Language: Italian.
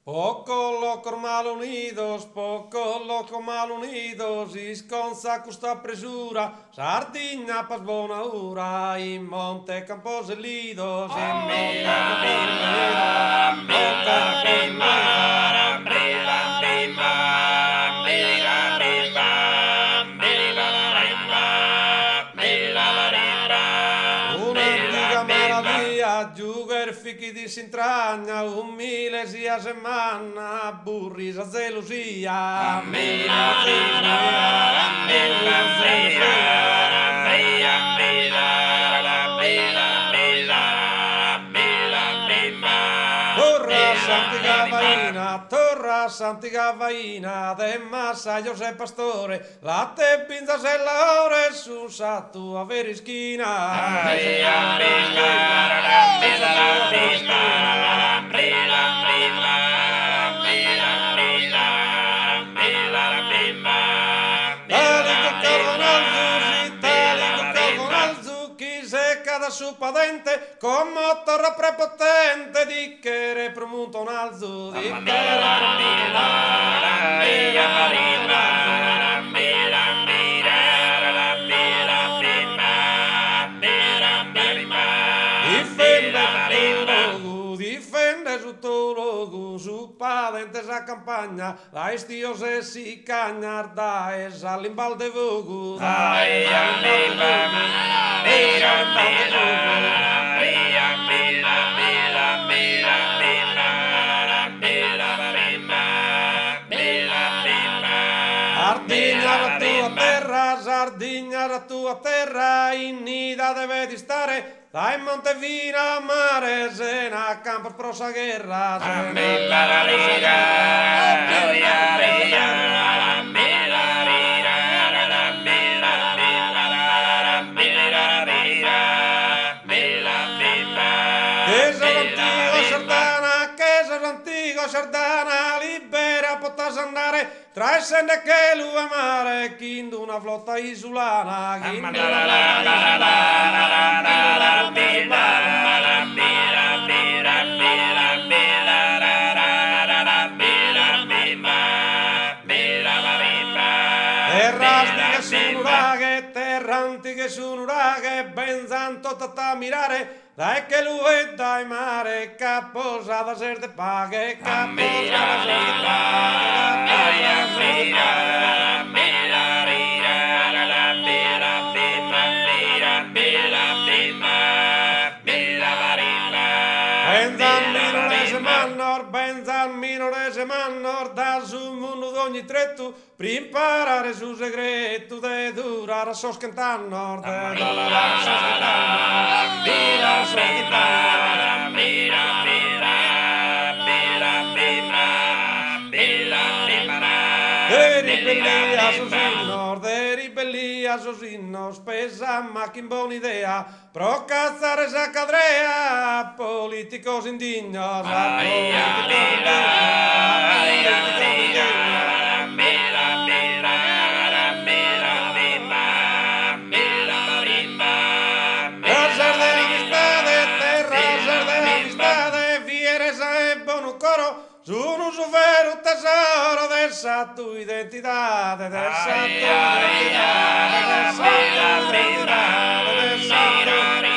Poco loco mal unidos, isconza custa presura, Sardigna pas buona ora, in Monte Campos Lidos, in Monte un'antica malattia, giuger fichi di s'intragna, un milesi a settimana, burris a zelusia. Torra Santiga Vaina, de Massa José Pastore, latte pinzas e laure su sa tua verischina. Da su padente con motorra prepotente di che re promunto un alzo di che difende su tologo su padente sa campagna la istio se si cagnar da esa limbal de vogo Sardigna la tua terra, in nida deve di stare, dai Montevina a mare, se na campo prosa guerra, Sardana libera potas andare tra essende che lui amare chindo una flotta isolana terranti che sono raghe ben zanto tata mirare dai che lui è dai mare caposa da ser de paghe caposa da ser de Benzan minore mannor da su mondo d'ogni tretto per imparare su segreto de durare a soschentannor de ribellia sosinno spesa ma che buona idea pro cazzare sa cadrea politicos indignos sono su vero tesoro dessa tua identità, dessa tua identità, dessa tua identità, dessa tua identità.